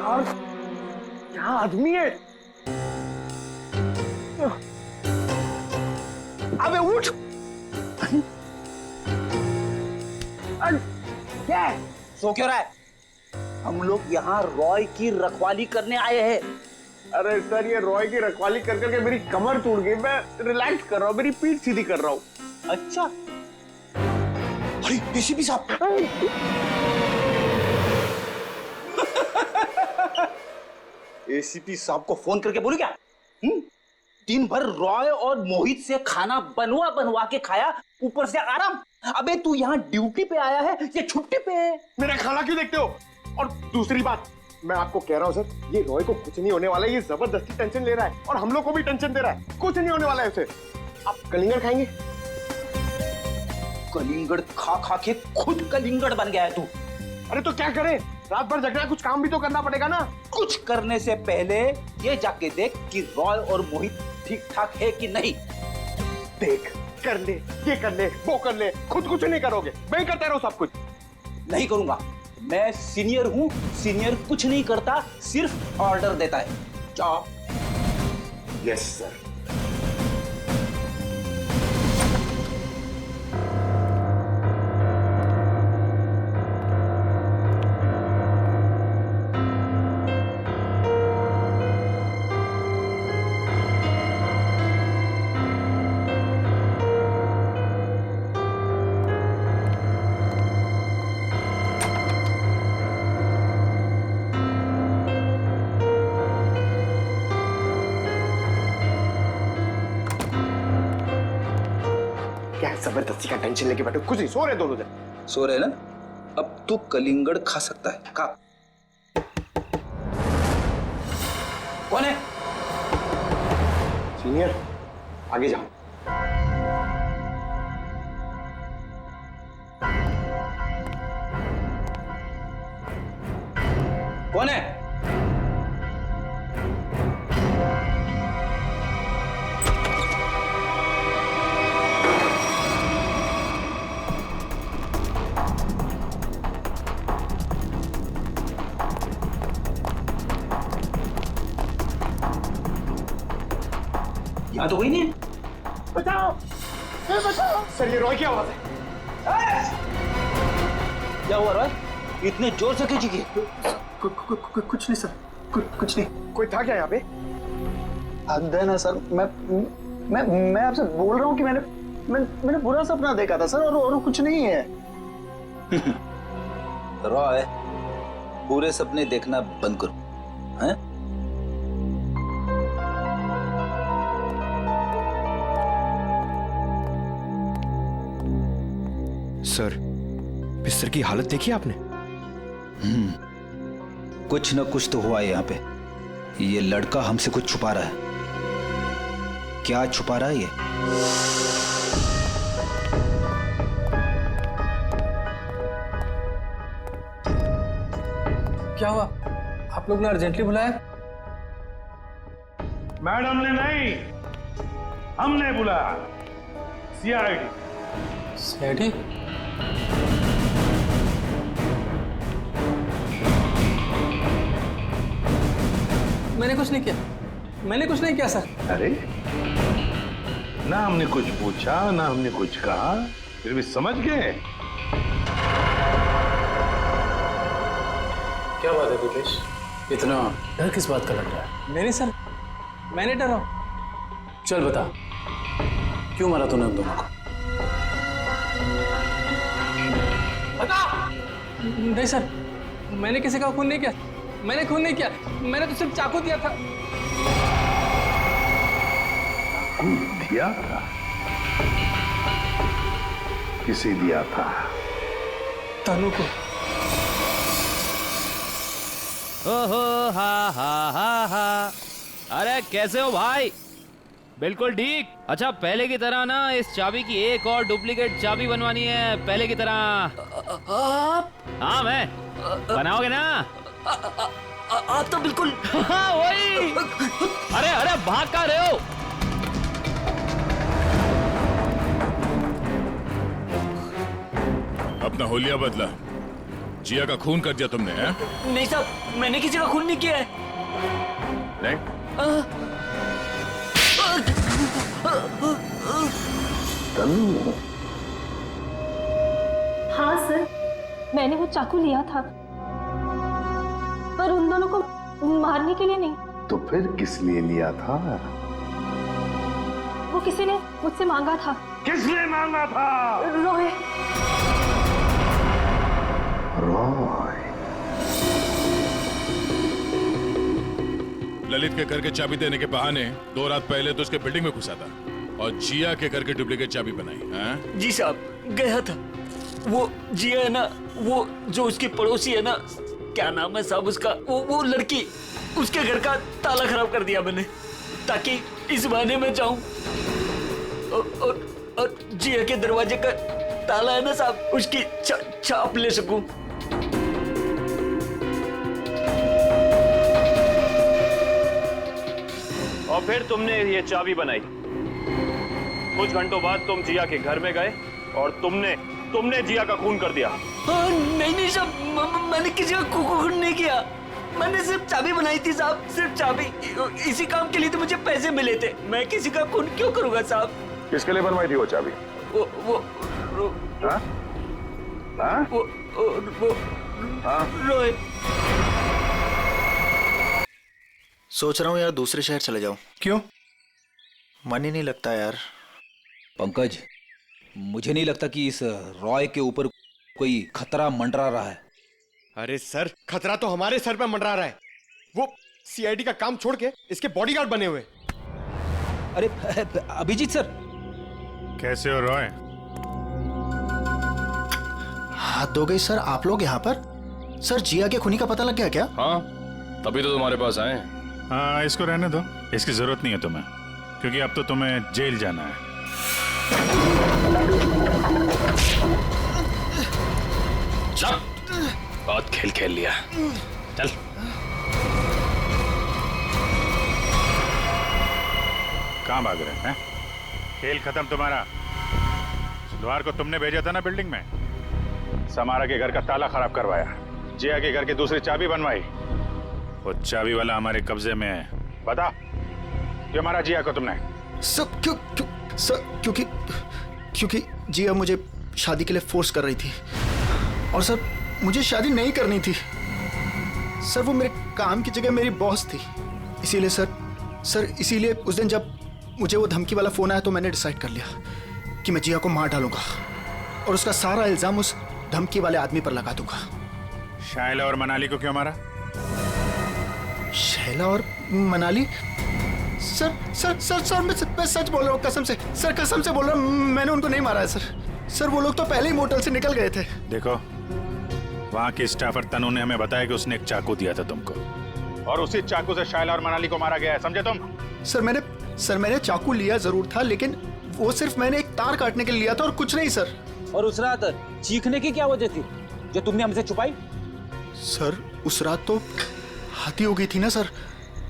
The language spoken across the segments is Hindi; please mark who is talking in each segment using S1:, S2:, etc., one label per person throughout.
S1: यार क्या आदमी है। अबे उठ। क्या है?
S2: सो क्यों रहा है? हम लोग यहाँ रॉय की रखवाली करने आए हैं।
S1: अरे सर, ये रॉय की रखवाली कर करके मेरी कमर टूट गई। मैं रिलैक्स कर रहा हूँ, मेरी पीठ सीधी कर रहा हूँ।
S2: अच्छा, अरे एसीपी साहब। एसीपी साहब को फोन करके बोलू क्या? दिन भर रॉय और मोहित से खाना बनवा बनवा के खाया, ऊपर से आराम। अबे तू यहाँ ड्यूटी पे आया है या छुट्टी पे है?
S1: मेरा खाना क्यों देखते हो? और दूसरी बात, मैं आपको कह रहा हूँ सर, ये रॉय को कुछ नहीं होने वाला है। ये जबरदस्ती टेंशन ले रहा है और हम लोग को भी टेंशन दे रहा है। कुछ नहीं होने वाला है उसे। आप कलिंगड़ खाएंगे?
S2: कलिंगड़ खा खा के खुद कलिंगड़ बन गया है तू।
S1: अरे तो क्या करे, रात भर जगना है, कुछ काम भी तो करना पड़ेगा ना।
S2: कुछ करने से पहले ये जाके देख कि रॉय और मोहित ठीक ठाक है कि नहीं।
S1: देख, कर ले, ये कर ले, वो कर ले, खुद कुछ नहीं करोगे। मैं ही करता रहूं सब कुछ?
S2: नहीं करूंगा, मैं सीनियर हूं। सीनियर कुछ नहीं करता, सिर्फ ऑर्डर देता है। जाओ।
S1: Yes sir. क्या जबरदस्ती का टेंशन लेके बैठो? कुछ नहीं, सो रहे दोनों जन।
S2: सो रहे ना? अब तू कलिंगड़ खा सकता है। खा। कौन है?
S1: सीनियर, आगे जाओ।
S2: कौन है? यहाँ तो कोई नहीं है।
S1: बचाओ, बचाओ। सर, ये रॉय की आवाज है।
S2: क्या हुआ रॉय? इतने जोर से क्यों चीखी?
S1: कुछ नहीं सर, कुछ नहीं। कोई था क्या यहाँ पे?
S3: हद है ना सर, मैं आपसे बोल रहा हूँ कि मैंने बुरा सपना देखा था सर, और कुछ नहीं है।
S2: रॉय, पूरे सपने देखना बंद करो, हैं?
S4: सर, बिस्तर की हालत देखी आपने?
S2: कुछ न कुछ तो हुआ है यहाँ पे। ये लड़का हमसे कुछ छुपा रहा है। क्या छुपा रहा है ये?
S5: क्या हुआ? आप लोग ने अर्जेंटली बुलाया?
S6: मैडम ने नहीं, हमने बुलाया। सीआईडी।
S5: सीआईडी? मैंने कुछ नहीं किया, मैंने कुछ नहीं किया सर।
S6: अरे, ना हमने कुछ पूछा, ना हमने कुछ कहा, फिर भी समझ गए।
S5: क्या बात है दिपेश, इतना डर किस बात का लग रहा है? नहीं सर, मैंने डरा। चल बता, क्यों मारा तूने हम दोनों को? बता। नहीं सर, मैंने किसी का खून नहीं किया। मैंने खून नहीं किया, मैंने तो सिर्फ चाकू दिया था।
S6: दिया था? किसे दिया था?
S5: तनु को।
S7: ओहो, हा हा हा हा। अरे कैसे हो भाई? बिल्कुल ठीक। अच्छा, पहले की तरह ना इस चाबी की एक और डुप्लीकेट चाबी बनवानी है, पहले की तरह। हाँ, मैं बनाओगे ना?
S2: आप तो बिल्कुल।
S7: हाँ वही। अरे अरे भाग कहाँ रहे हो?
S8: अपना होलिया बदला, जिया का खून कर दिया तुमने, हैं?
S5: नहीं साहब, मैंने किसी का खून नहीं किया है।
S8: नहीं?
S6: तनु,
S9: हाँ सर, मैंने वो चाकू लिया था, पर उन दोनों को मारने के लिए नहीं।
S6: तो फिर किस लिए लिया था?
S9: वो किसी ने मुझसे मांगा था।
S6: किसने मांगा था?
S9: रॉय।
S6: रॉय।
S8: ललित के घर के चाबी देने के बहाने 2 रात पहले तो उसके बिल्डिंग में घुसा था और जिया के घर के डुप्लीकेट चाबी बनाई, हैं?
S5: जी साहब, गया था। वो जिया है ना, वो जो उसकी पड़ोसी है ना, क्या नाम है साहब उसका, वो लड़की, उसके घर का ताला खराब कर दिया मैंने, ताकि इस बहाने में जाऊं और जिया के दरवाजे का ताला है ना साहब, उसकी छाप ले सकूं।
S10: और फिर तुमने ये चाबी बनाई। कुछ घंटों बाद तुम जिया के घर में गए और तुमने जिया का खून कर दिया।
S5: नहीं साहब, मैंने किसी का खून नहीं किया। मैंने सिर्फ चाबी बनाई थी साहब, सिर्फ चाबी। इसी काम के लिए तो मुझे पैसे मिले थे। मैं किसी का खून क्यों करूंगा साहब?
S6: किसके लिए बनवाई थी वो चाबी?
S5: रोहित।
S3: सोच रहा हूँ यार दूसरे शहर चले जाऊं।
S4: क्यों?
S3: मन ही नहीं लगता यार।
S2: पंकज, मुझे नहीं लगता कि इस रॉय के ऊपर कोई खतरा मंडरा रहा है।
S1: अरे सर, खतरा तो हमारे सर पे मंडरा रहा है। वो सीआईडी का काम छोड़ के इसके बॉडीगार्ड बने हुए।
S2: अरे अभिजीत सर,
S8: कैसे हो रॉय?
S3: हाथ धो गई सर, आप लोग यहाँ पर? सर, जिया के खूनी का पता लग गया क्या?
S8: हाँ, तभी तो तुम्हारे पास आए।
S11: हाँ, इसको रहने दो, इसकी जरूरत नहीं है तुम्हें, क्योंकि अब तो तुम्हें जेल जाना है।
S8: चल, बहुत खेल खेल लिया, चल।
S11: कहाँ भाग रहे हैं? खेल खत्म तुम्हारा। सुधार को तुमने भेजा था ना बिल्डिंग में, समारा के घर का ताला खराब करवाया, जिया के घर की दूसरी चाबी बनवाई। वो चाबी वाला हमारे कब्जे में है। बता, क्यों मारा जिया को तुमने?
S3: सब क्योंकि जिया मुझे शादी के लिए फोर्स कर रही थी, और सर मुझे शादी नहीं करनी थी। सर वो मेरे काम की जगह मेरी बॉस थी, इसीलिए इसीलिए उस दिन जब मुझे वो धमकी वाला फोन आया तो मैंने डिसाइड कर लिया कि मैं जिया को मार डालूंगा और उसका सारा इल्जाम उस धमकी वाले आदमी पर लगा दूंगा।
S11: शायला और मनाली को क्यों मारा?
S3: शैला और मनाली? सर मैं सच बोल रहा हूँ, कसम से सर, कसम से बोल रहा हूँ, मैंने उनको नहीं मारा है सर। वो लोग तो पहले ही मोटल से निकल गए थे।
S11: देखो, वहाँ की स्टाफर तनु ने हमें बताया कि उसने एक चाकू दिया था तुमको, और उसी चाकू से शायला और मनाली को मारा गया है, समझे तुम?
S3: सर मैंने चाकू लिया जरूर था, लेकिन वो सिर्फ मैंने एक तार काटने के लिए लिया था और कुछ नहीं सर।
S2: और उस रात चीखने की क्या वजह थी जो तुमने हमसे छुपाई?
S3: सर उस रात तो हाथी हो गई थी ना सर,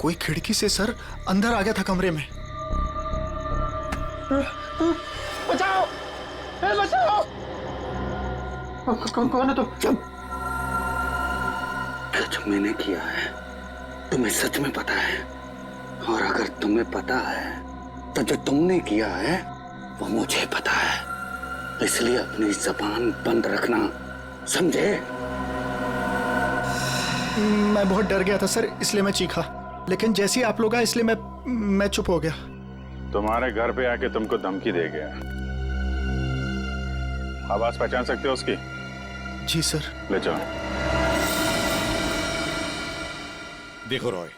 S3: कोई खिड़की से सर अंदर आ गया था कमरे में।
S1: बचाओ, बचाओ! कौन है तुम?
S12: जो मैंने किया है तुम्हें सच में पता है, और अगर तुम्हें पता है तो जो तुमने किया है वो मुझे पता है, इसलिए अपनी जबान बंद रखना, समझे?
S3: मैं बहुत डर गया था सर, इसलिए मैं चीखा, लेकिन जैसे ही आप लोग आए इसलिए मैं चुप हो गया।
S11: तुम्हारे घर पे आके तुमको धमकी दे गया। आवाज पहचान सकते हो उसकी?
S3: जी सर।
S11: ले जाओ।
S6: देखो रॉय,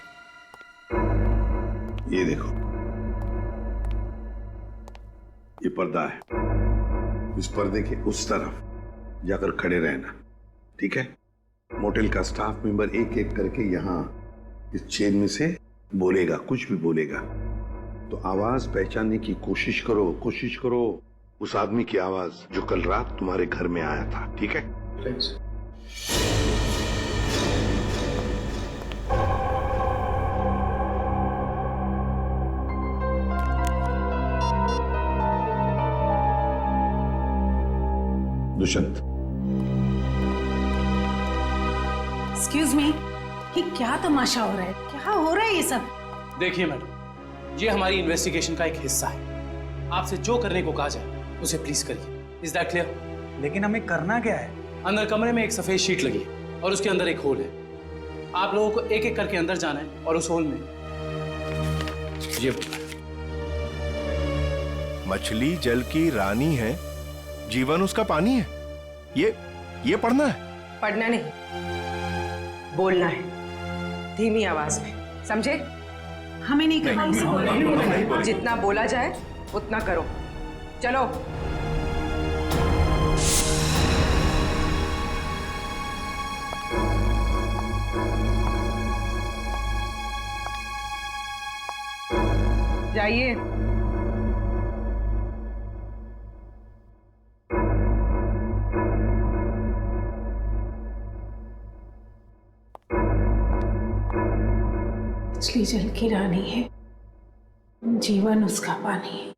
S6: ये देखो, ये पर्दा है, इस पर्दे के उस तरफ जाकर खड़े रहना, ठीक है? मोटेल का स्टाफ मेंबर एक एक करके यहाँ इस चेन में से बोलेगा, कुछ भी बोलेगा तो आवाज पहचानने की कोशिश करो उस आदमी की आवाज जो कल रात तुम्हारे घर में आया था, ठीक है? दुष्यंत,
S13: एक्सक्यूज मी, ये क्या तमाशा हो रहा है? क्या हो रहा है ये सब?
S14: देखिए मैडम, ये हमारी इन्वेस्टिगेशन का एक हिस्सा है। आपसे जो करने को कहा जाए उसे प्लीज करिए। Is that clear?
S2: लेकिन हमें करना क्या है?
S14: अंदर कमरे में एक सफेद शीट लगी है और उसके अंदर एक होल है। आप लोगों को एक एक करके अंदर जाना है और उस होल में ये बोलना है,
S4: मछली जल की रानी है, जीवन उसका पानी है। ये पढ़ना है?
S15: पढ़ना नहीं, बोलना है, धीमी आवाज में, समझे?
S13: हमें नहीं करना है।
S15: जितना बोला जाए उतना करो। चलो। जाइए।
S13: मछली जल की रानी है, जीवन उसका पानी है।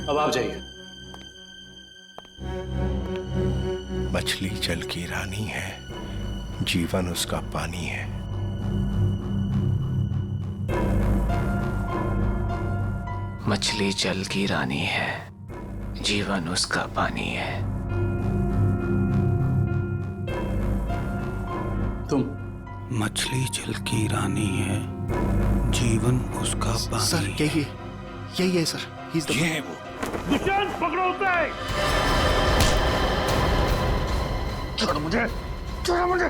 S14: अब आप जाइए।
S4: मछली जल की रानी है, जीवन उसका पानी है।
S5: मछली जल की रानी है, जीवन उसका पानी है।
S14: तुम?
S12: मछली जल की रानी है, जीवन उसका पानी।
S3: सर यही है सर।
S11: ये है वो। दुष्यंत, पकड़ो उसे।
S1: छोड़ो मुझे, छोड़ो मुझे।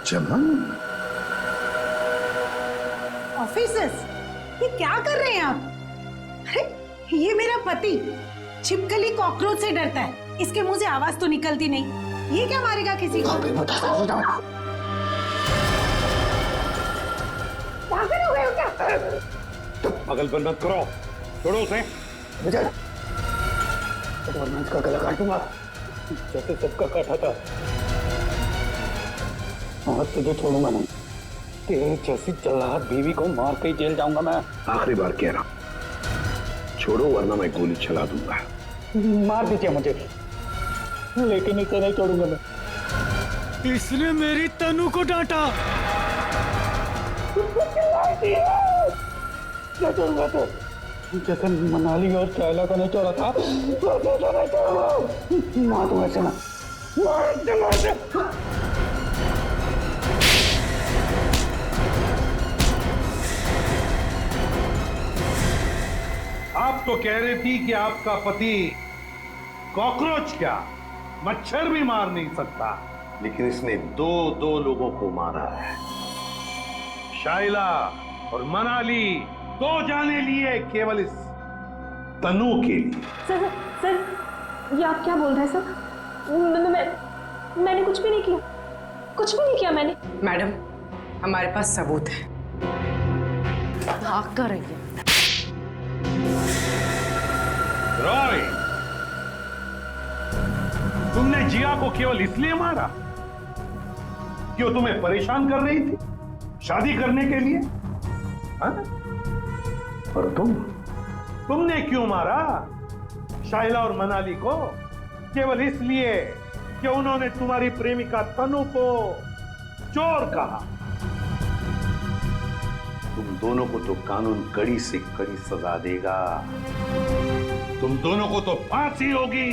S6: चमन,
S13: ऑफिसर्स, ये क्या कर रहे हैं आप? अरे ये मेरा पति छिपकली कॉकरोच से डरता है, इसके मुंह से आवाज तो निकलती नहीं, ये क्या मारेगा किसी को? पागल हो गए हो क्या?
S11: पागलपन मत करो, छोड़ो उसे।
S12: वरना इसका गला काटूंगा जैसे सबका काटा था। और तुझे छोड़ूंगा नहीं, तेरे जैसी चलाक बीवी को मार के जेल जाऊंगा मैं।
S6: आखिरी बार कह रहा हूं, छोड़ो वरना मैं गोली चला दूंगा।
S12: मार दीजिए मुझे, लेकिन इसे नहीं छोड़ूंगा मैं।
S5: इसने मेरी तनु को डांटा।
S12: क्या छोड़ूंगा तो? जैसे मनाली और चाइला को नहीं छोड़ा था, वैसे तो नहीं छोड़ूंगा। मार दूंगा इसे, मार दूंगा इसे।
S11: आप तो कह रही थी कि आपका पति कॉकरोच क्या, मच्छर भी मार नहीं सकता,
S6: लेकिन इसने दो लोगों को मारा है।
S11: शाइला और मनाली, दो जाने लिए केवल इस तनु के लिए।
S9: सर ये आप क्या बोल रहे हैं सर? मैंने कुछ भी नहीं किया, कुछ भी नहीं किया मैंने।
S15: मैडम, हमारे पास सबूत है। भाग कर रही है।
S11: रॉय, तुमने जिया को केवल इसलिए मारा कि वो तुम्हें परेशान कर रही थी शादी करने के लिए? हाँ? और तुमने क्यों मारा शाइला और मनाली को? केवल इसलिए कि उन्होंने तुम्हारी प्रेमिका तनु को चोर कहा।
S6: तुम दोनों को तो कानून कड़ी से कड़ी सजा देगा।
S11: तुम दोनों को तो फांसी होगी।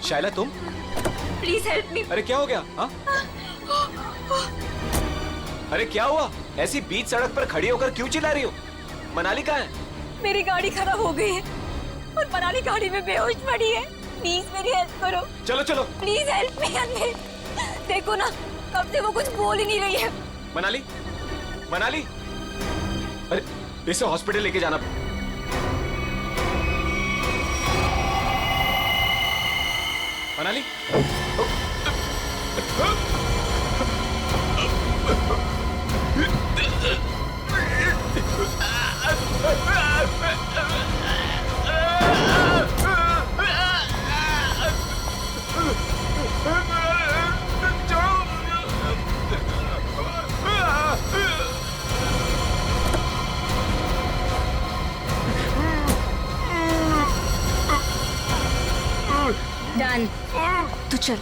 S4: शाइला, तुम?
S9: प्लीज हेल्प मी।
S4: अरे क्या हो गया? हाँ? अरे क्या हुआ? ऐसी बीच सड़क पर खड़ी होकर क्यों चिल्ला रही हो? मनाली कहाँ है?
S9: मेरी गाड़ी खराब हो गई है और मनाली गाड़ी में बेहोश पड़ी है। प्लीज मेरी हेल्प करो।
S4: चलो चलो।
S9: प्लीज हेल्प मी अनमेर। देखो ना, कब से वो कुछ बोल ही नहीं रही है।
S4: मनाली, मनाली, अरे इसे हॉस्पिटल लेके जाना। मनाली,
S9: डन, तू चल।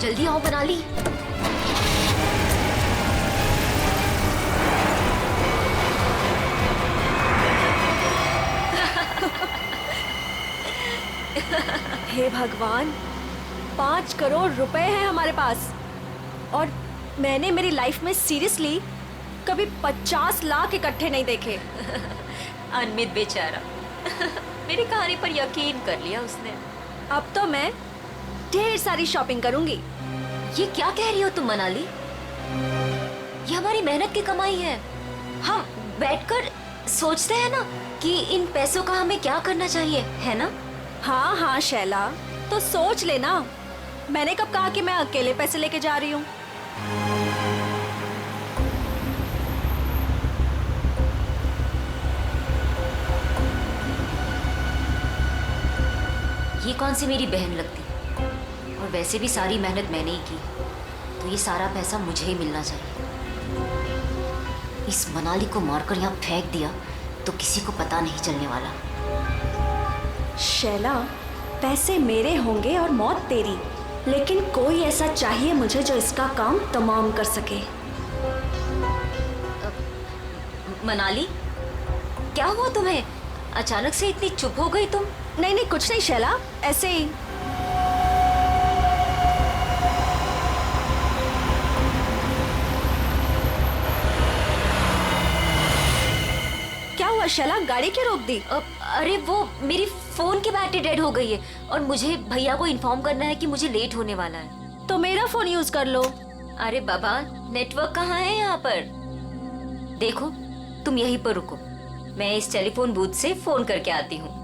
S16: जल्दी आओ मनाली।
S9: हे भगवान, 5 करोड़ रुपए हैं हमारे पास और मैंने मेरी लाइफ में सीरियसली कभी 50 लाख इकट्ठे नहीं देखे।
S16: अनमित बेचारा मेरी कहानी पर यकीन कर लिया उसने।
S9: अब तो मैं ढेर सारी शॉपिंग करूंगी।
S16: ये क्या कह रही हो तुम मनाली? ये हमारी मेहनत की कमाई है। हम बैठकर सोचते हैं ना कि इन पैसों का हमें क्या करना चाहिए, है ना?
S9: हाँ हाँ शैला, तो सोच लेना। मैंने कब कहा कि मैं अकेले पैसे लेके जा रही हूँ?
S16: ये कौन सी मेरी बहन लगती? और वैसे भी सारी मेहनत मैंने ही की, तो ये सारा पैसा मुझे ही मिलना चाहिए। इस मनाली को मारकर यहाँ फेंक दिया तो किसी को पता नहीं चलने वाला।
S9: शैला, पैसे मेरे होंगे और मौत तेरी, लेकिन कोई ऐसा चाहिए मुझे जो इसका काम तमाम कर सके।
S16: मनाली, क्या हुआ तुम्हें? अचानक से इतनी चुप हो गई तुम?
S9: नहीं नहीं, कुछ नहीं शैला, ऐसे ही। क्या हुआ शैला, गाड़ी क्यों रोक दी?
S16: अरे वो मेरी फोन की बैटरी डेड हो गई है और मुझे भैया को इन्फॉर्म करना है कि मुझे लेट होने वाला है।
S9: तो मेरा फोन यूज कर लो।
S16: अरे बाबा, नेटवर्क कहाँ है यहाँ पर? देखो, तुम यहीं पर रुको, मैं इस टेलीफोन बूथ से फोन करके आती हूँ।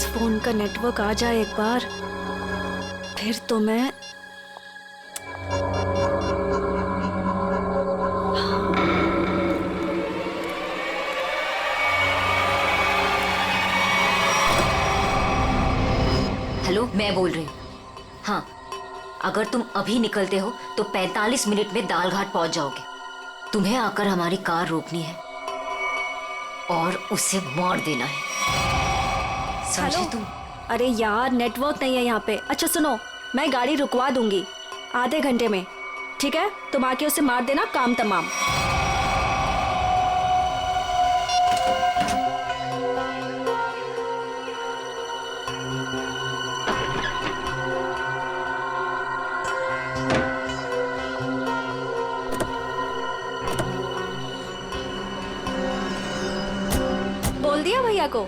S9: फोन का नेटवर्क आ जाए एक बार, फिर तो मैं
S16: हेलो, मैं बोल रही हूँ। हाँ, अगर तुम अभी निकलते हो तो 45 मिनट में दालघाट पहुंच जाओगे। तुम्हें आकर हमारी कार रोकनी है और उसे मार देना है, समझे तुम?
S9: अरे यार, नेटवर्क नहीं है यहाँ पे। अच्छा सुनो, मैं गाड़ी रुकवा दूंगी आधे घंटे में, ठीक है? तुम आके उसे मार देना, काम तमाम। बोल दिया भैया को?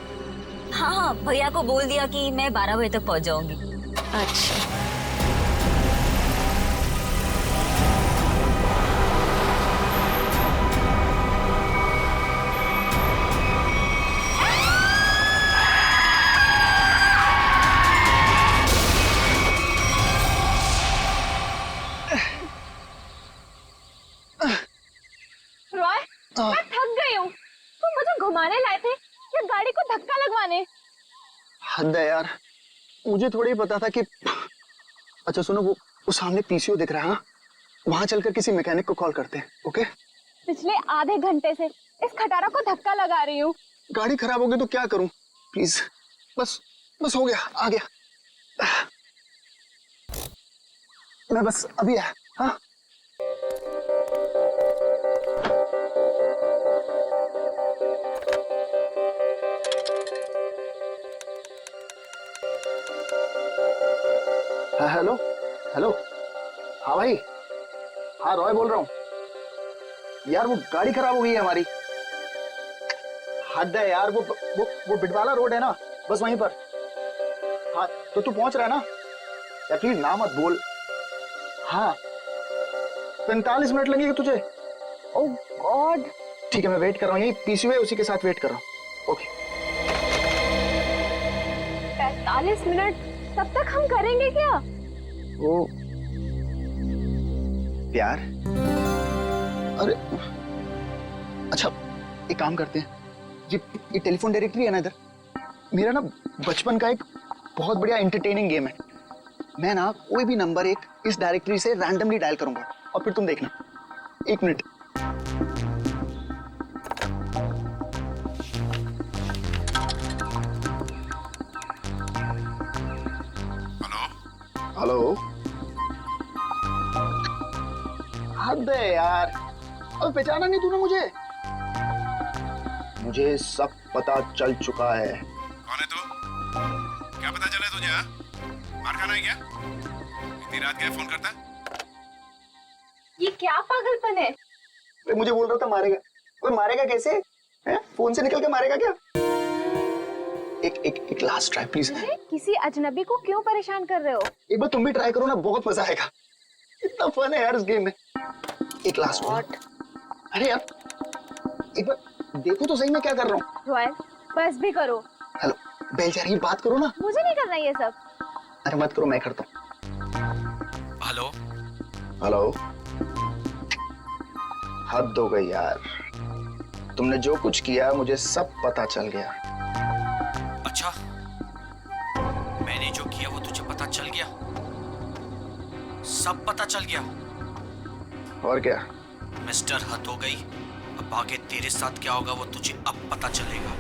S16: हाँ हाँ, भैया को बोल दिया कि मैं 12 बजे तक पहुंच जाऊंगी।
S9: अच्छा। रॉय, मैं थक गई हूँ। तुम मुझे घुमाने लाए थे या गाड़ी को धक्का लगवाने?
S3: हद है यार, मुझे थोड़ी पता था कि अच्छा सुनो, वो वो सामने पीसीओ दिख रहा है, हाँ? वहां चलकर किसी मैकेनिक को कॉल करते हैं, ओके?
S17: पिछले आधे घंटे से इस खटारा को धक्का लगा रही हूँ।
S3: गाड़ी खराब हो गई तो क्या करूं? प्लीज, बस बस हो गया, आ गया। मैं बस अभी आया। हाँ हेलो हेलो। हाँ भाई, हाँ रॉय बोल रहा हूँ यार। वो गाड़ी खराब हो गई है हमारी। हद है यार, वो बिटवाला रोड है ना, बस वहीं पर। हाँ तो तू पहुंच रहा है ना यार? प्लीज ना मत बोल। हाँ 45 मिनट लगेंगे तुझे? ओह गॉड। ठीक है मैं वेट कर रहा हूँ, यही पीसीओ है उसी के साथ वेट कर रहा हूँ। ओके
S17: 45 मिनट तब तक हम करेंगे क्या?
S3: वो प्यार। अरे अच्छा एक काम करते हैं, ये टेलीफोन डायरेक्टरी है ना इधर, मेरा ना बचपन का एक बहुत बढ़िया एंटरटेनिंग गेम है। मैं ना कोई भी नंबर एक इस डायरेक्टरी से रैंडमली डायल करूंगा और फिर तुम देखना। 1 मिनट। हेलो। हद है यार, अब पहचाना नहीं तूने मुझे? मुझे सब पता चल चुका है।
S11: कौन है तू? क्या पता चला तुझे? मार खाना है क्या? इतनी रात क्या फोन करता?
S17: ये क्या पागलपन है?
S3: मुझे बोल रहा था मारेगा। ओए मारेगा कैसे? हैं? फोन से निकल के मारेगा क्या? एक लास्ट ट्राई प्लीज।
S17: किसी अजनबी को क्यों परेशान कर रहे हो?
S3: एक बार तुम भी ट्राई करो ना, बहुत मजा आएगा। इतना फन है यार इस गेम में। एक लास्ट बार। अरे यार एक बार देखो तो सही मैं क्या कर रहा हूँ।
S17: रॉयल बस भी करो।
S3: हेलो बेल जा रही है, बात करो ना।
S17: मुझे नहीं करना ये सब।
S3: अरे मत करो, मैं करता हूँ। Hello hello. हद हो गई यार, तुमने जो कुछ किया मुझे सब पता चल गया।
S5: अच्छा मैंने जो किया वो तुझे पता चल गया? सब पता चल गया?
S3: और क्या?
S5: मिस्टर हद हो गई, अब आगे तेरे साथ क्या होगा वो तुझे अब पता चलेगा।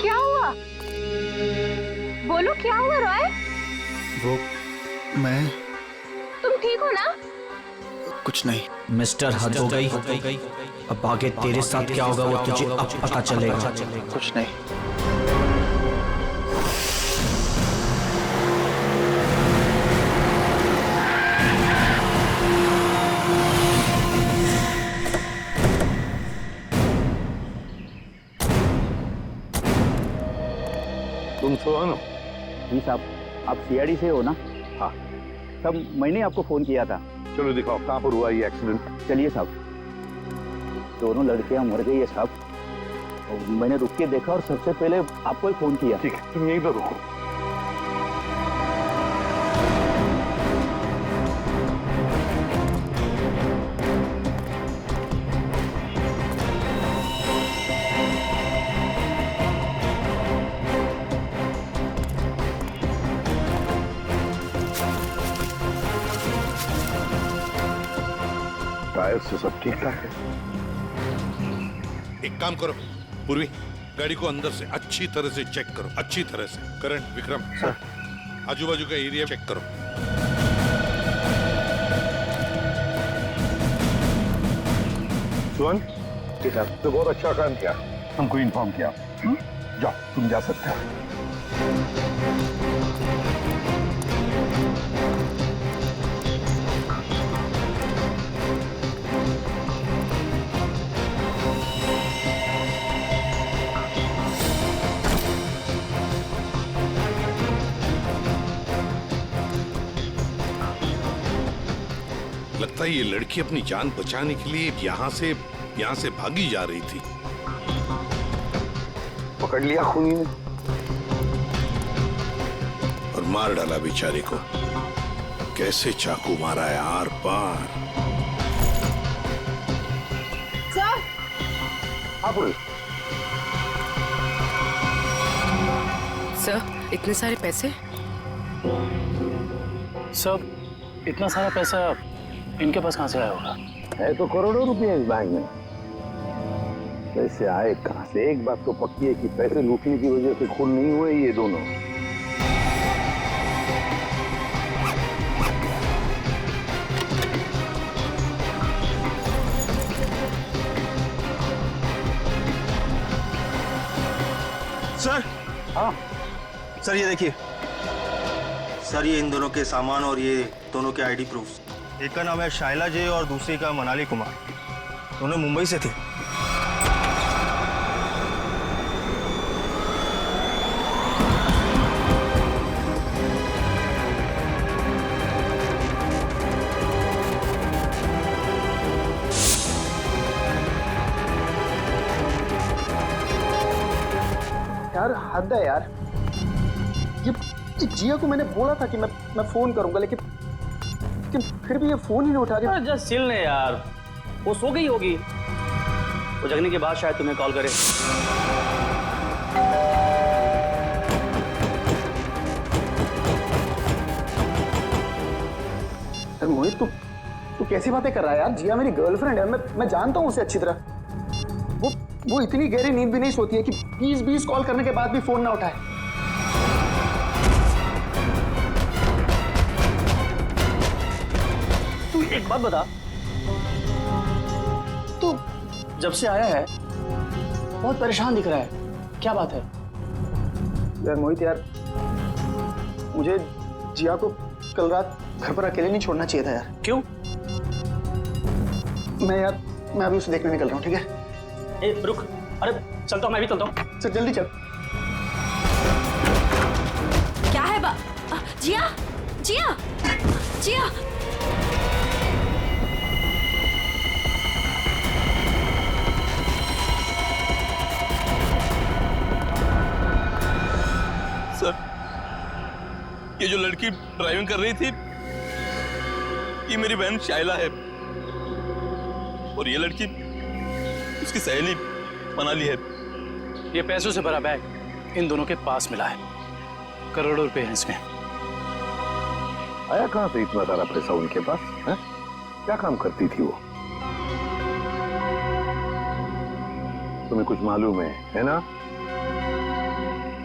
S17: क्या हुआ? बोलो क्या हुआ रॉय?
S3: वो मैं
S17: तुम ठीक हो ना?
S3: कुछ नहीं।
S5: मिस्टर हद हो गई, अब आगे तेरे साथ क्या होगा वो तुझे अब पता चलेगा।
S3: कुछ नहीं।
S18: तुम सोहन हो? जी साहब, आप सीआईडी से हो ना? हाँ। तब मैंने आपको फोन किया था।
S6: चलो दिखाओ कहाँ पर हुआ ये एक्सीडेंट।
S18: चलिए साहब। दोनों लड़कियां मर गई है साहब, और मैंने रुक के देखा और सबसे पहले आपको ही फोन किया।
S6: ठीक है तुम यहीं पर रुको। टायर से सब ठीक ठाक है।
S8: एक काम करो पूर्वी, गाड़ी को अंदर से अच्छी तरह से चेक करो, अच्छी तरह से। करण, विक्रम सर, आजू बाजू का एरिया चेक करो।
S6: सुमन ठीक है, तो बहुत अच्छा काम किया, हमको इन्फॉर्म किया। जाओ तुम जा सकते हो।
S8: लगता है ये लड़की अपनी जान बचाने के लिए यहाँ से भागी जा रही थी।
S6: पकड़ लिया खूनी ने
S8: और मार डाला बेचारे को। कैसे चाकू मारा है आर पार।
S17: सर
S12: हाँ पूर्वी।
S15: सर इतने सारे पैसे?
S14: सब इतना सारा पैसा इनके पास कहाँ से आया होगा?
S12: है तो करोड़ों रुपए इस बैंक में। पैसे आए कहाँ से? एक बात तो पक्की है कि पैसे लूटने की वजह से खून नहीं हुए ये दोनों।
S19: सर।
S12: हाँ
S19: सर ये देखिए सर, ये इन दोनों के सामान और ये दोनों के आईडी प्रूफ। एक का नाम है शाइला जे और दूसरे का मनाली कुमार। दोनों मुंबई से थे।
S3: यार हद है यार। ये जिया को मैंने बोला था कि मैं फोन करूंगा, लेकिन फिर भी ये फोन ही नहीं उठा रही।
S14: जस्ट चिल ने यार, वो सो गई होगी। वो जगने के बाद शायद तुम्हें कॉल करे।
S3: अरे मोहित, तू कैसी बातें कर रहा है यार? जिया मेरी गर्लफ्रेंड है, मैं जानता हूँ उसे अच्छी तरह। वो इतनी गहरी नींद भी नहीं सोती है कि 20 कॉल करने के बाद भी फोन ना उठाए।
S14: तू एक बात बता, तू जब से आया है बहुत परेशान दिख रहा है, क्या बात है?
S3: यार मोहित यार, मुझे जिया को कल रात घर पर अकेले नहीं छोड़ना चाहिए था यार।
S14: क्यों?
S3: मैं अभी उसे देखने निकल रहा हूँ, ठीक है?
S14: ए रुक, अरे चलता हूँ, मैं भी चलता हूँ।
S3: चल जल्दी चल।
S9: क्या है जिया जिया जिया।
S19: सर, ये जो लड़की ड्राइविंग कर रही थी ये मेरी बहन शाइला है और ये लड़की उसकी सहेली मनाली है।
S14: ये पैसों से भरा बैग इन दोनों के पास मिला है, करोड़ों रुपए हैं इसमें।
S12: आया कहाँ से इतना सारा पैसा उनके पास है? क्या काम करती थी वो? तुम्हें कुछ मालूम है ना?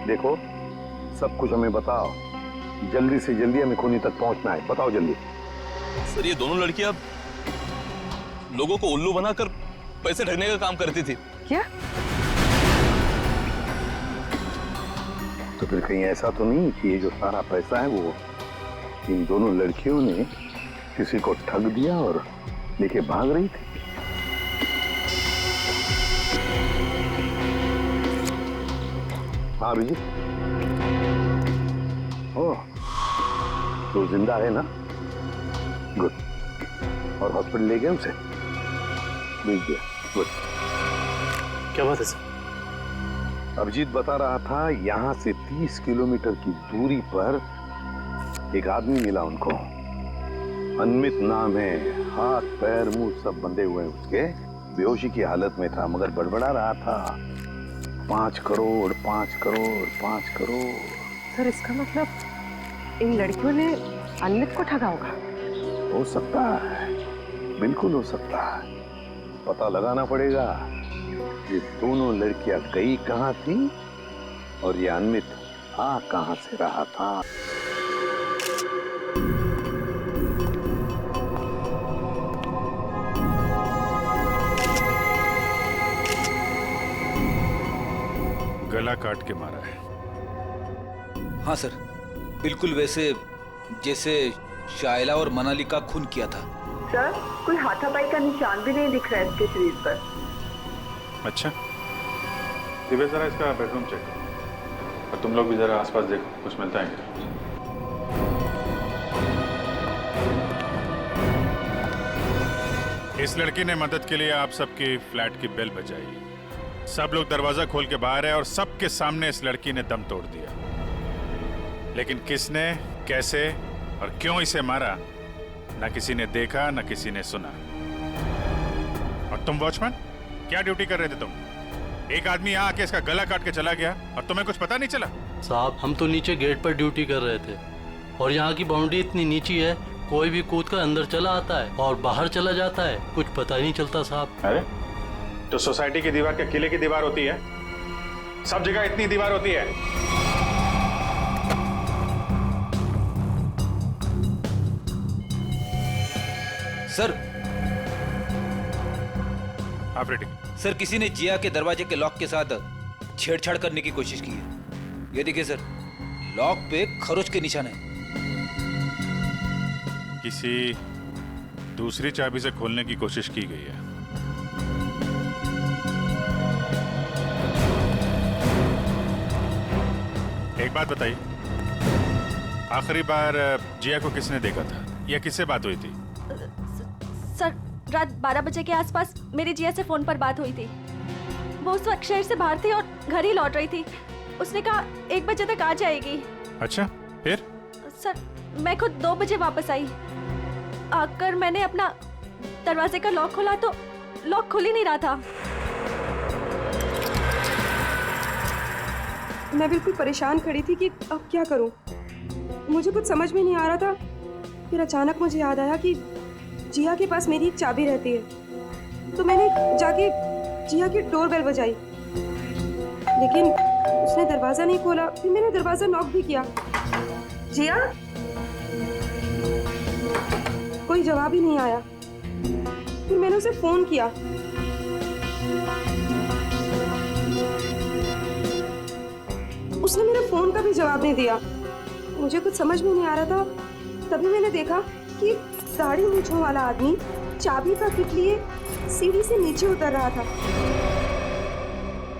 S12: देखो, सब कुछ हमें बताओ, जल्दी से जल्दी हमें खूनी तक पहुंचना है। बताओ जल्दी।
S19: सर, ये दोनों लड़कियां लोगों को उल्लू बनाकर पैसे ठगने का काम करती थी।
S15: क्या?
S12: तो फिर कहीं ऐसा तो नहीं कि ये जो सारा पैसा है वो इन दोनों लड़कियों ने किसी को ठग दिया और लेके भाग रही थी? हाँ अभिजीत, ओह, तो जिंदा है ना? गुड। और हॉस्पिटल ले गए उसे? भेज दिया। गुड।
S14: क्या बात है सर?
S12: अभिजीत बता रहा था यहाँ से 30 किलोमीटर की दूरी पर एक आदमी मिला उनको। अनमित नाम है, हाथ पैर मुंह सब बंधे हुए उसके, बेहोशी की हालत में था मगर बड़बड़ा रहा था 5 करोड़ 5 करोड़ 5 करोड़।
S15: सर इसका मतलब इन लड़कियों ने अनमित को ठगा होगा?
S12: हो सकता है, बिल्कुल हो सकता है। पता लगाना पड़ेगा ये दोनों लड़कियां गई कहाँ थी और ये अनमित आ कहाँ से रहा था।
S11: गला काट के मारा है।
S2: हाँ सर, बिल्कुल वैसे जैसे शाइला और मनाली का खून किया था।
S20: सर, कोई हाथापाई का निशान भी नहीं दिख रहा है इसके शरीर पर।
S11: अच्छा, दिव्या जरा इसका बेडरूम चेक करो और तुम लोग भी जरा आसपास देखो, कुछ मिलता है क्या? इस लड़की ने मदद के लिए आप सबकी फ्लैट की बेल बजाई। सब लोग दरवाजा खोल के बाहर है और सबके सामने इस लड़की ने दम तोड़ दिया। लेकिन किसने, कैसे और क्यों इसे मारा, ना किसी ने देखा ना किसी ने सुना। और तुम वॉचमैन, क्या ड्यूटी कर रहे थे तुम? एक आदमी यहाँ आके इसका गला काट के चला गया और तुम्हें कुछ पता नहीं चला?
S14: साहब हम तो नीचे गेट पर ड्यूटी कर रहे थे और यहाँ की बाउंड्री इतनी नीची है, कोई भी कूद कर अंदर चला आता है और बाहर चला जाता है, कुछ पता ही नहीं चलता साहब।
S11: अरे तो सोसाइटी की दीवार क्या किले की दीवार होती है? सब जगह इतनी दीवार होती है?
S2: सर
S11: ऑपरेटिंग
S2: सर, किसी ने जिया के दरवाजे के लॉक के साथ छेड़छाड़ करने की कोशिश की है। ये देखिए सर, लॉक पे खरोच के निशान है।
S11: किसी दूसरी चाबी से खोलने की कोशिश की गई है। एक बात बताइए, आखिरी बार जिया को किसने देखा था या किससे बात हुई थी?
S9: सर, रात 12 बजे के आसपास मेरी जिया से फोन पर बात हुई थी। वो उस वक्त शहर से बाहर थी और घर ही लौट रही थी। उसने कहा 1 बजे तक आ जाएगी।
S11: अच्छा, फिर?
S9: सर, मैं खुद 2 बजे वापस आई। आकर मैंने अपना दरवाजे का लॉक खोला तो लॉक खुल ही नहीं रहा था।
S21: मैं बिल्कुल परेशान खड़ी थी कि अब क्या करूं। मुझे कुछ समझ में नहीं आ रहा था। फिर अचानक मुझे याद आया कि जिया के पास मेरी एक चाबी रहती है, तो मैंने जाके जिया की डोरबेल बजाई, लेकिन उसने दरवाजा नहीं खोला। फिर मैंने दरवाजा नॉक भी किया। जिया, कोई जवाब ही नहीं आया। फिर मैंने उसे फोन किया। उसने मेरे फोन का भी जवाब नहीं दिया। मुझे कुछ समझ में नहीं आ रहा था। तभी मैंने देखा कि दाढ़ी मूंछों वाला आदमी चाबी का किट लिए सीढ़ी से नीचे उतर रहा था।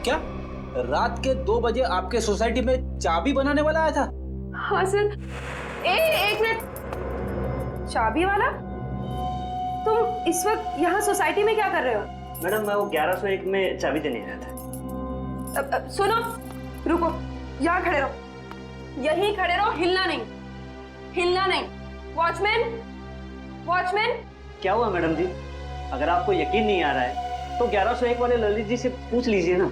S2: क्या रात के 2 बजे आपके सोसाइटी में चाबी बनाने वाला आया था?
S21: हाँ सर। एक मिनट, चाबी वाला? तुम इस वक्त यहाँ सोसाइटी में क्या कर रहे हो?
S22: मैडम, मैं वो 1101 में चाबी देने आया था।
S21: सुनो, रुको, यहाँ खड़े रहो, यहीं खड़े रहो, हिलना नहीं, हिलना नहीं। Watchman, watchman.
S22: क्या हुआ मैडम जी? अगर आपको यकीन नहीं आ रहा है तो 1101 वाले ललित जी से पूछ लीजिए ना।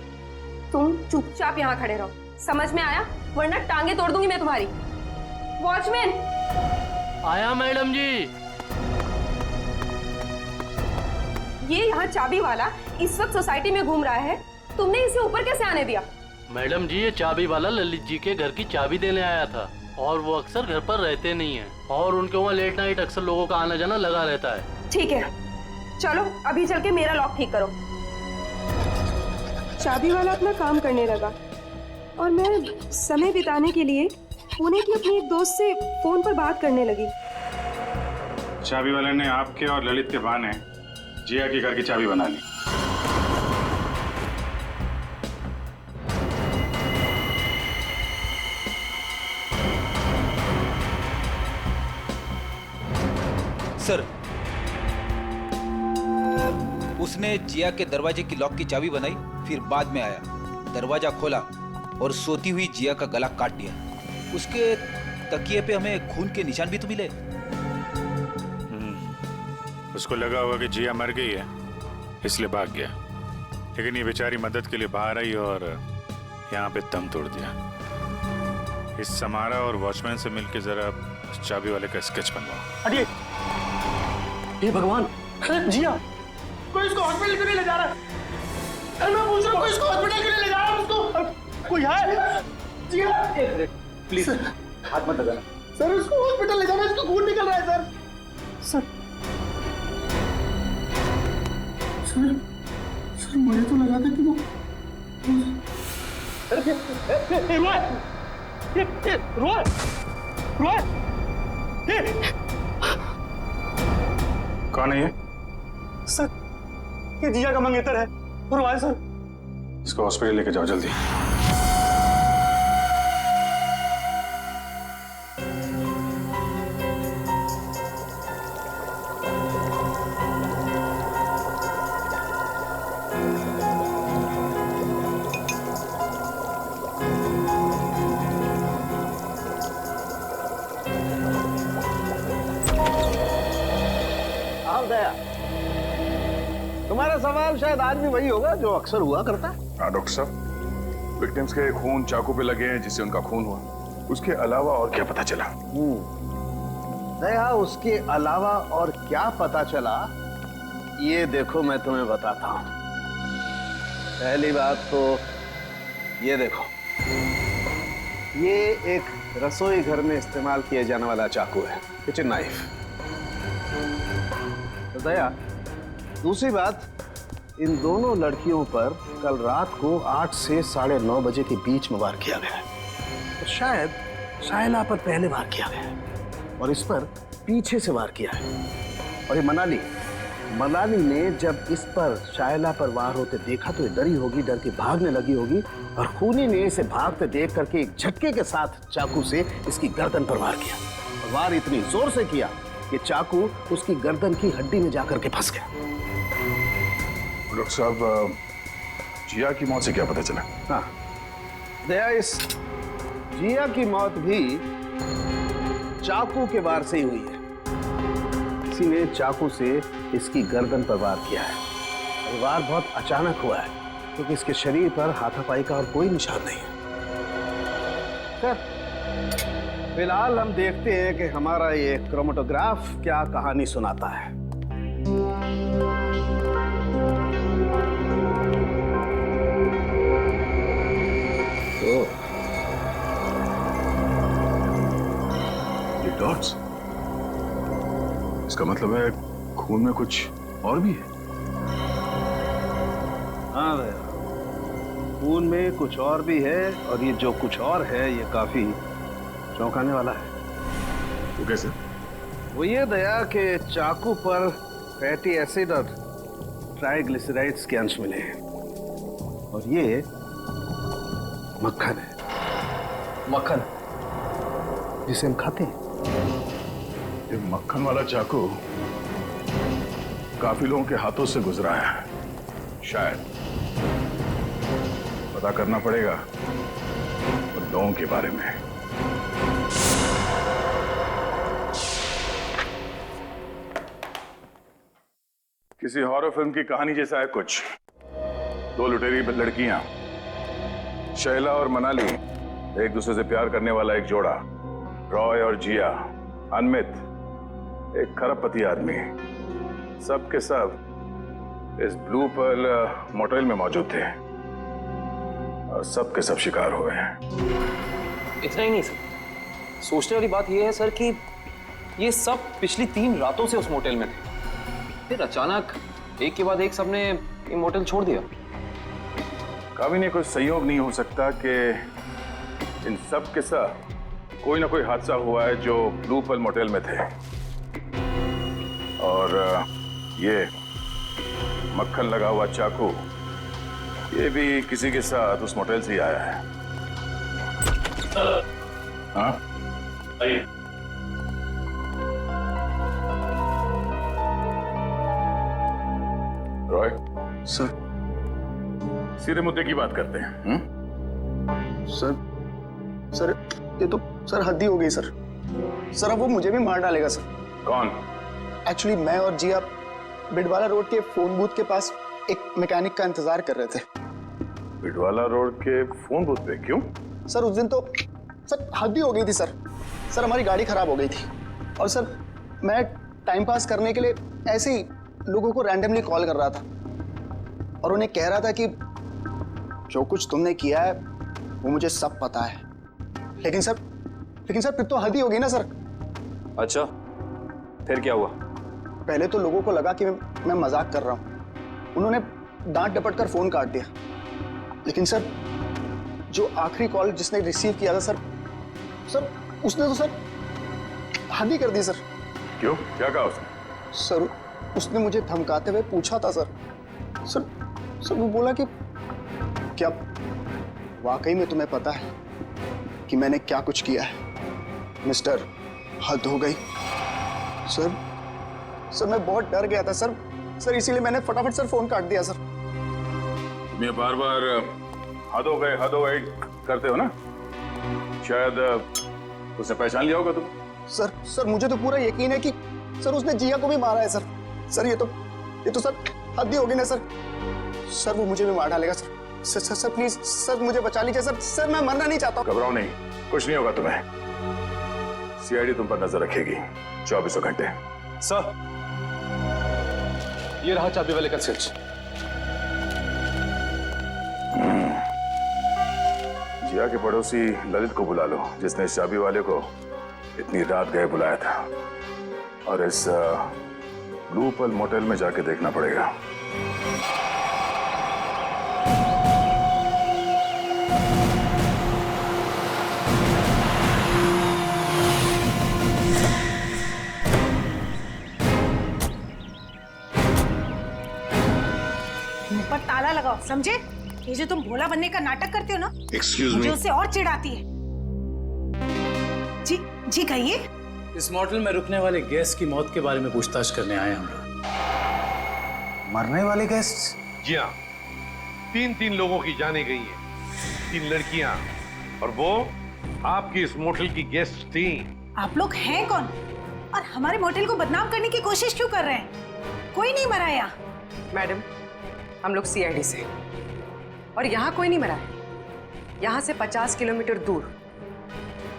S21: तुम चुपचाप यहाँ खड़े रहो, समझ में आया? वरना टांगे तोड़ दूंगी मैं तुम्हारी। वॉचमैन।
S14: आया मैडम जी।
S21: ये यहाँ चाबी वाला इस वक्त सोसाइटी में घूम रहा है, तुमने इसे ऊपर कैसे आने दिया?
S14: मैडम जी, ये चाबी वाला ललित जी के घर की चाबी देने आया था और वो अक्सर घर पर रहते नहीं हैं और उनके वहाँ लेट नाइट अक्सर लोगों का आना जाना लगा रहता है।
S21: ठीक है, चलो अभी चल के मेरा लॉक ठीक करो। चाबी वाला अपना काम करने लगा और मैं समय बिताने के लिए पुणे की अपनी एक दोस्त से फोन पर बात करने लगी।
S11: चाबी वाले ने आपके और ललित के बहाने जिया के घर की चाबी बना ली।
S2: सर, उसने जिया के दरवाजे की लॉक की चाबी बनाई, फिर बाद में आया, दरवाजा खोला और सोती हुई जिया का गला काट दिया। उसके तकिए पे हमें खून के निशान भी तो मिले।
S11: उसको लगा होगा कि जिया मर गई है, इसलिए भाग गया। लेकिन ये बेचारी मदद के लिए बाहर आई और यहाँ पे दम तोड़ दिया। इस समारा और वॉचमैन से मिलकर जरा उस चाबी वाले का स्केच बनवाओ।
S1: अरे हे भगवान, जिया, कोई इसको हॉस्पिटल क्यों नहीं ले जा रहा? मैं पूछ रहा हूँ, कोई इसको हॉस्पिटल क्यों नहीं ले जा रहा? उसको कोई है? जिया,
S2: प्लीज हाथ मत लगाना।
S1: सर, इसको हॉस्पिटल ले जाना, इसको खून निकल रहा है सर। सर मुझे तो लगा था कि वो
S11: कौन है ये?
S1: सर, ये जिया का मंगेतर है। रोय सर।
S11: इसको हॉस्पिटल लेके जाओ जल्दी।
S23: तुम्हारा सवाल शायद आज भी वही होगा जो अक्सर हुआ करता है।
S7: हाँ डॉक्टर साहब, विक्टिम्स के खून चाकू पे लगे हैं जिससे उनका खून हुआ। उसके अलावा और क्या पता चला?
S12: दया, उसके अलावा और क्या पता चला, ये देखो मैं तुम्हें बताता हूं। पहली बात तो ये देखो, ये एक रसोई घर में इस्तेमाल किया जाने वाला चाकू है, किचन नाइफ। तो दया, दूसरी बात, इन दोनों लड़कियों पर कल रात को 8 से 9:30 बजे के बीच में वार किया गया है। तो शायद शायला पर पहले वार किया गया है और इस पर पीछे से वार किया है। और ये मनाली ने जब इस पर शायला पर वार होते देखा तो ये डरी होगी, डर के भागने लगी होगी और खूनी ने इसे भागते देख करके एक झटके के साथ चाकू से इसकी गर्दन पर वार किया। और वार इतनी जोर से किया कि चाकू उसकी गर्दन की हड्डी में जाकर के फंस गया।
S7: डॉक्टर साहब, जिया की मौत से क्या पता चला?
S12: हाँ दया, इस जिया की मौत भी चाकू के वार से ही हुई है। किसी ने चाकू से इसकी गर्दन पर वार किया है। वार बहुत अचानक हुआ है क्योंकि इसके शरीर पर हाथापाई का और कोई निशान नहीं है। फिलहाल हम देखते हैं कि हमारा ये क्रोमेटोग्राफ क्या कहानी सुनाता है।
S7: ये डॉट्स, इसका मतलब है खून में कुछ और भी है।
S12: हाँ भैया, खून में कुछ और भी है और ये जो कुछ और है ये काफी चौंकाने वाला है।
S7: वो कैसे?
S12: वो ये दया कि चाकू पर फैटी एसिड और ट्राइग्लिसराइड्स के अंश मिले हैं और ये मक्खन है।
S7: मक्खन
S12: जिसे हम खाते हैं।
S7: ये मक्खन वाला चाकू काफी लोगों के हाथों से गुजरा है। शायद पता करना पड़ेगा उन लोगों के बारे में। किसी हॉरर फिल्म की कहानी जैसा है कुछ। 2 लुटेरी लड़कियां, शैला और मनाली, एक दूसरे से प्यार करने वाला एक जोड़ा, रॉय और जिया, अनमित, एक खरबपति आदमी, सब के सब इस ब्लू पर्ल मोटेल में मौजूद थे और सब के सब शिकार हुए हैं।
S10: इतना ही नहीं सर, सोचने वाली बात यह है सर कि ये सब पिछली 3 रातों से उस मोटेल में थे, फिर अचानक एक के बाद एक सबने ये मोटेल छोड़ दिया।
S7: कभी नहीं कोई संयोग नहीं हो सकता कि इन सब के साथ कोई ना कोई हादसा हुआ है जो ब्लू पर्ल मोटेल में थे और ये मक्खन लगा हुआ चाकू ये भी किसी के साथ उस मोटेल से ही आया है। हाँ आइए। रॉय
S3: सर,
S7: सीधे मुद्दे की बात करते हैं।
S3: सर ये तो सर हद ही हो गई सर। सर अब वो मुझे भी मार डालेगा सर।
S7: कौन?
S3: एक्चुअली मैं और जिया बिडवाला रोड के फोन बूथ के पास एक मैकेनिक का इंतजार कर रहे थे।
S7: बिडवाला रोड के फोन बूथ पे? क्यों?
S3: सर उस दिन तो सर हद ही हो गई थी सर। सर हमारी गाड़ी खराब हो गई थी और सर मैं टाइम पास करने के लिए ऐसे ही लोगों को रैंडमली कॉल कर रहा था और उन्हें कह रहा था कि जो कुछ तुमने किया है वो मुझे सब पता है। लेकिन सर फिर तो हद ही होगी ना सर।
S10: अच्छा, फिर क्या हुआ?
S3: पहले तो लोगों को लगा कि मैं मजाक कर रहा हूं। उन्होंने डांट डपट कर फोन काट दिया। लेकिन सर जो आखिरी कॉल जिसने रिसीव किया था सर उसने तो सर हद ही कर दी सर।
S7: क्यों? क्या कहा उसने?
S3: सर उसने मुझे धमकाते हुए पूछा था सर वो बोला कि क्या वाकई में तुम्हें पता है कि मैंने क्या कुछ किया है? मिस्टर, हद हो गई। सर मैं बहुत डर गया था सर इसीलिए मैंने फटाफट सर फोन काट दिया सर।
S7: तुम ये बार बार हद हो गए करते हो ना? शायद उसने पहचान लिया होगा तुम।
S3: सर मुझे तो पूरा यकीन है कि सर उसने जिया को भी मारा है सर ये तो सर हद ही होगी ना सर वो मुझे भी मार डालेगा सर। सर प्लीज सर मुझे बचा लीजिए सर मैं मरना नहीं चाहता।
S7: घबराओ नहीं, कुछ नहीं होगा तुम्हें। सीआईडी तुम पर नजर रखेगी 24 घंटे।
S10: सर, ये रहा चाबी वाले का स्विच।
S7: जिया के पड़ोसी ललित को बुला लो, जिसने इस चाबी वाले को इतनी रात गए बुलाया था। और इस ब्लू पल मोटेल में जाके देखना पड़ेगा।
S4: मुंह पर ताला लगाओ, समझे? ये जो तुम भोला बनने का नाटक करते हो ना,
S6: एक्सक्यूज
S4: मुझे
S6: मी,
S4: उससे और चिढ़ाती है। जी जी कहिए।
S13: इस मोटेल में रुकने वाले गेस्ट की मौत के बारे में पूछताछ करने आए हम लोग।
S8: मरने वाले गेस्ट? जी हाँ, 3 लोगों की जाने गई हैं, 3 लड़कियां, और वो आपकी इस मोटेल की गेस्ट थी।
S4: आप लोग हैं कौन और हमारे मोटेल को बदनाम करने की कोशिश क्यों कर रहे हैं? कोई नहीं मरा यहाँ।
S15: मैडम, हम लोग सीआईडी से, और यहाँ कोई नहीं मरा है। यहाँ से 50 किलोमीटर दूर।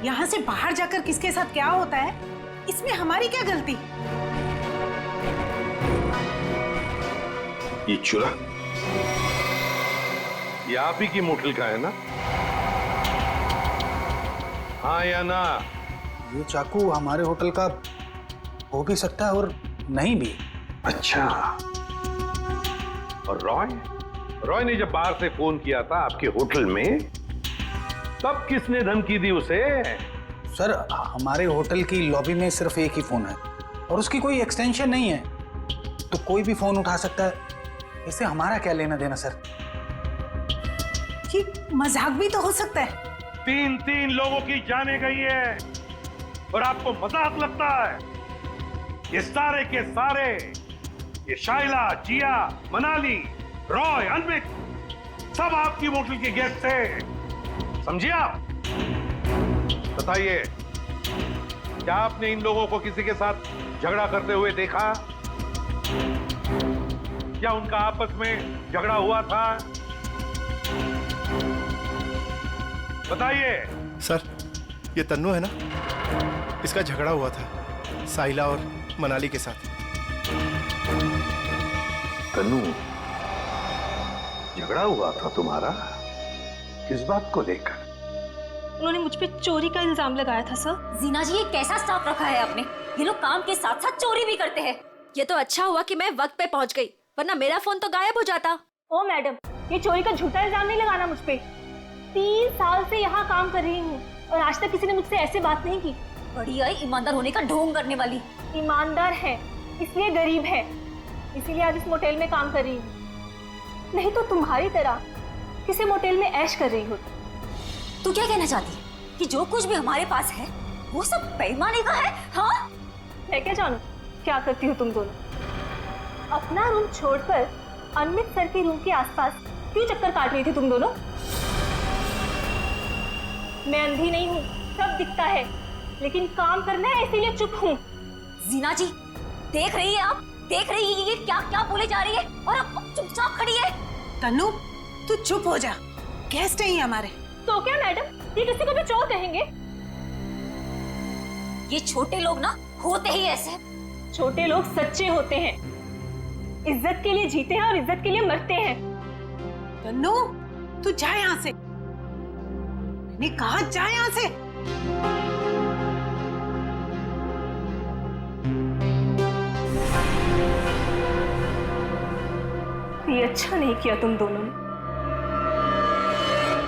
S4: यहाँ से बाहर जाकर किसके साथ क्या होता है, इसमें हमारी क्या गलती?
S6: ये चुरा
S8: ये आप ही की मोटेल का है ना? हाँ या ना?
S3: ये चाकू हमारे होटल का हो भी सकता है और नहीं भी।
S8: अच्छा, और रॉय ने जब बाहर से फोन किया था आपके होटल में, तब किसने धमकी दी उसे?
S3: सर, हमारे होटल की लॉबी में सिर्फ एक ही फोन है और उसकी कोई एक्सटेंशन नहीं है, तो कोई भी फोन उठा सकता है। इससे हमारा क्या लेना देना सर?
S4: ये मजाक भी तो हो सकता है।
S8: 3 लोगों की जाने गई है और आपको मजाक लगता है? ये सारे के सारे, ये शाइला, जिया, मनाली, रॉय, अनविक, सब आपकी मोटेल के गेस्ट थे, समझिए आप? बताइए, क्या आपने इन लोगों को किसी के साथ झगड़ा करते हुए देखा? क्या उनका आपस में झगड़ा हुआ था? बताइए।
S1: सर, ये तन्नू है ना, इसका झगड़ा हुआ था साहिला और मनाली के साथ।
S8: तन्नू, झगड़ा हुआ था तुम्हारा? किस बात को लेकर?
S9: उन्होंने मुझ पे चोरी का इल्जाम लगाया था सर।
S16: जीना जी, ये कैसा स्टाफ रखा है आपने? ये लोग काम के साथ साथ चोरी भी करते हैं।
S9: ये तो अच्छा हुआ कि मैं वक्त पे पहुंच गई, वरना मेरा फोन तो गायब हो जाता।
S17: ओ मैडम, ये चोरी का झूठा इल्जाम नहीं लगाना मुझ पे। 3 साल से यहाँ काम कर रही हूँ और आज तक किसी ने मुझसे ऐसे बात नहीं की।
S16: बढ़िया ईमानदार होने का ढोंग करने वाली।
S17: ईमानदार है इसलिए गरीब है, इसीलिए आज इस मोटेल में काम कर रही हूँ, नहीं तो तुम्हारी तरह किसी मोटेल में ऐश कर रही हो।
S16: तू क्या कहना चाहती है कि जो कुछ भी हमारे पास है वो सब बेईमानी का है? हाँ,
S17: मैं क्या जानूं क्या करती हो तुम दोनों? अपना रूम छोड़कर अनमित सर के रूम के आसपास क्यों चक्कर काट रही थी तुम दोनों? मैं अंधी नहीं हूँ, सब दिखता है, लेकिन काम करना है इसीलिए चुप हूँ।
S16: जीना जी, देख रही है आप? देख रही है ये क्या क्या बोले जा रही है और अब चुपचाप खड़ी है।
S4: तन्नू, तू चुप हो जा, गेस्ट है ये हमारे।
S17: तो क्या मैडम, ये किसी को भी चोर कहेंगे?
S16: ये छोटे लोग ना होते ही ऐसे।
S17: छोटे लोग सच्चे होते हैं, इज्जत के लिए जीते हैं और इज्जत के लिए मरते हैं।
S4: तन्नू, तू जा यहाँ से, मैंने कहा जा यहाँ से।
S17: ये अच्छा नहीं किया तुम दोनों ने।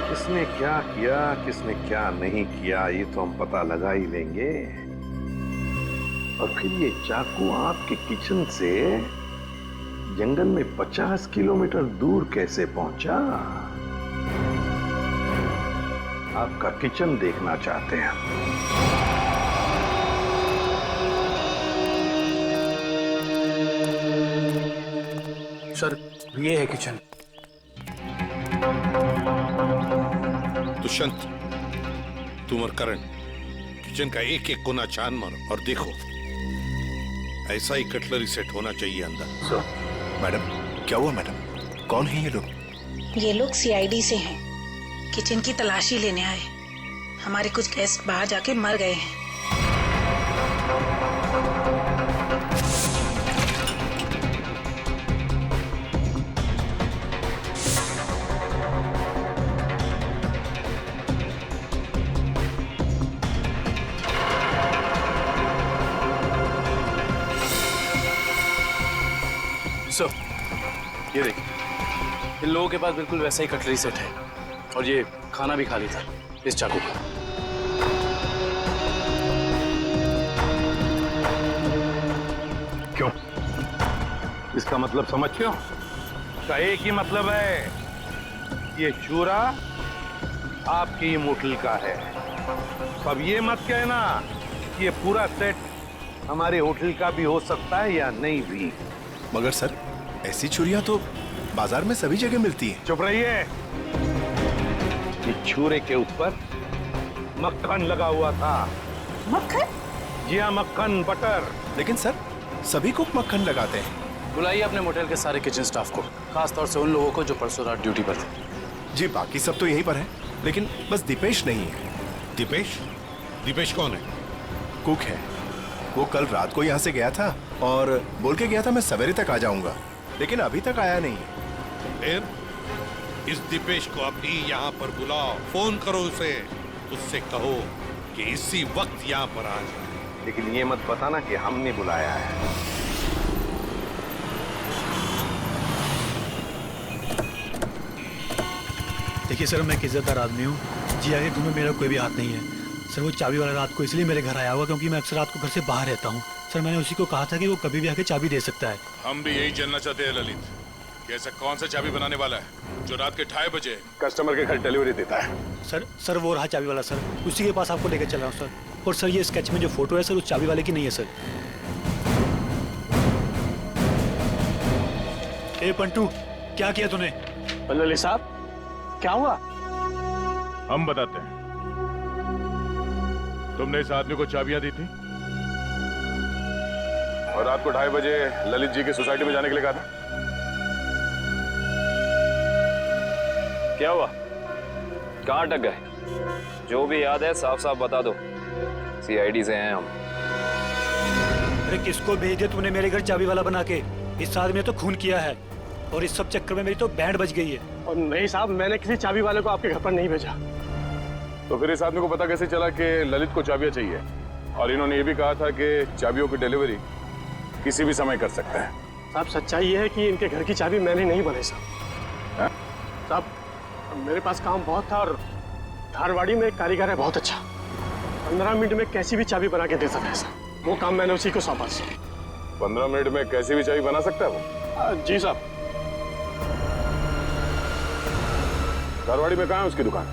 S8: किसने क्या किया, किसने क्या नहीं किया, ये तो हम पता लगा ही लेंगे। और फिर ये चाकू आपके किचन से जंगल में 50 किलोमीटर दूर कैसे पहुंचा? आपका किचन देखना चाहते हैं।
S3: सर, ये है किचन।
S8: दुष्यंत, तुम और करण किचन का एक एक कोना छान मारो और देखो, ऐसा ही कटलरी सेट होना चाहिए अंदर।
S1: मैडम, क्या हुआ मैडम? कौन है ये लोग?
S4: ये लोग सीआईडी से हैं, किचन की तलाशी लेने आए। हमारे कुछ गेस्ट बाहर जाके मर गए हैं।
S13: सर, ये देखिए, इन लोगों के पास बिल्कुल वैसा ही कटलरी सेट है और ये खाना भी खाली था इस चाकू का।
S8: क्यों? इसका मतलब समझते हो? इसका एक ही मतलब है, ये चूरा आपकी ही मोटल का है। अब ये मत कहना ये पूरा सेट हमारे होटल का भी हो सकता है या नहीं भी।
S5: मगर सर, ऐसी छुरियां तो बाजार में सभी जगह मिलती हैं।
S8: चुप रहिए। ये छुरे के ऊपर मक्खन लगा हुआ था।
S4: मक्खन?
S8: जी हाँ, मक्खन, बटर।
S5: लेकिन सर, सभी कुक मक्खन लगाते हैं।
S13: बुलाइए अपने मोटेल के सारे किचन स्टाफ को, खास तौर से उन लोगों को जो परसों रात ड्यूटी पर थे।
S5: जी, बाकी सब तो यहीं पर है, लेकिन बस दीपेश नहीं है।
S6: दीपेश? दीपेश कौन है?
S5: कुक है। वो कल रात को यहाँ से गया था और बोल के गया था मैं सवेरे तक आ जाऊंगा, लेकिन अभी तक आया नहीं है।
S6: फिर इस दीपेश को अभी यहाँ पर बुलाओ, फोन करो उसे, उससे कहो कि इसी वक्त यहाँ पर आ जाए।
S8: लेकिन ये मत बताना कि हमने बुलाया है।
S18: देखिए सर, मैं एक इज्जतदार आदमी हूँ, जिया के घर में मेरा कोई भी हाथ नहीं है। सर, वो चाबी वाला रात को इसलिए मेरे घर आया हुआ क्योंकि मैं अक्सर रात को घर से बाहर रहता हूँ। सर, मैंने उसी को कहा था कि वो कभी भी आके चाबी दे सकता है।
S11: हम भी यही जानना चाहते हैं ललित, कि ऐसा कौन सा चाबी बनाने वाला है जो रात के 2:30 बजे
S8: कस्टमर के घर डिलीवरी देता है।
S18: सर वो रहा चाबी वाला सर, उसी के पास आपको लेकर चल रहा हूँ सर। और सर, ये स्केच में जो फोटो है सर, उस चाबी वाले की नहीं है सर। ए पंटू, क्या किया तूने?
S13: ललित साहब, क्या हुआ?
S11: हम बताते हैं। तुमने इस आदमी को चाबियां दी थी और रात को 2:30 बजे ललित जी की सोसाइटी में जाने के लिए कहा था।
S10: क्या हुआ? कहाँ अटक गए? जो भी याद है साफ साफ बता दो, सीआईडी से हैं हम।
S18: अरे किसको भेज दिया तूने मेरे घर चाबी वाला बना के? इस आदमी ने तो खून किया है और इस सब चक्कर में मेरी तो बैंड बज गई है।
S13: और नहीं साहब, मैंने किसी चाबी वाले को आपके घर पर नहीं भेजा।
S11: तो फिर इस आदमी को पता कैसे चला कि ललित को चाबियां चाहिए? और इन्होंने ये भी कहा था कि चाबियों की डिलीवरी किसी भी समय कर सकते हैं।
S13: साहब, सच्चाई ये है कि इनके घर की चाबी मैंने नहीं बनाई साहब। साहब, मेरे पास काम बहुत था और धारवाड़ी में एक कारीगर है बहुत अच्छा, 15 मिनट में कैसी भी चाबी बना के दे सकता है साहब। वो काम मैंने उसी को सौंपा।
S11: 15 मिनट में कैसी भी चाबी बना सकता है वो?
S13: जी साहब।
S11: धारवाड़ी में कहाँ है उसकी दुकान?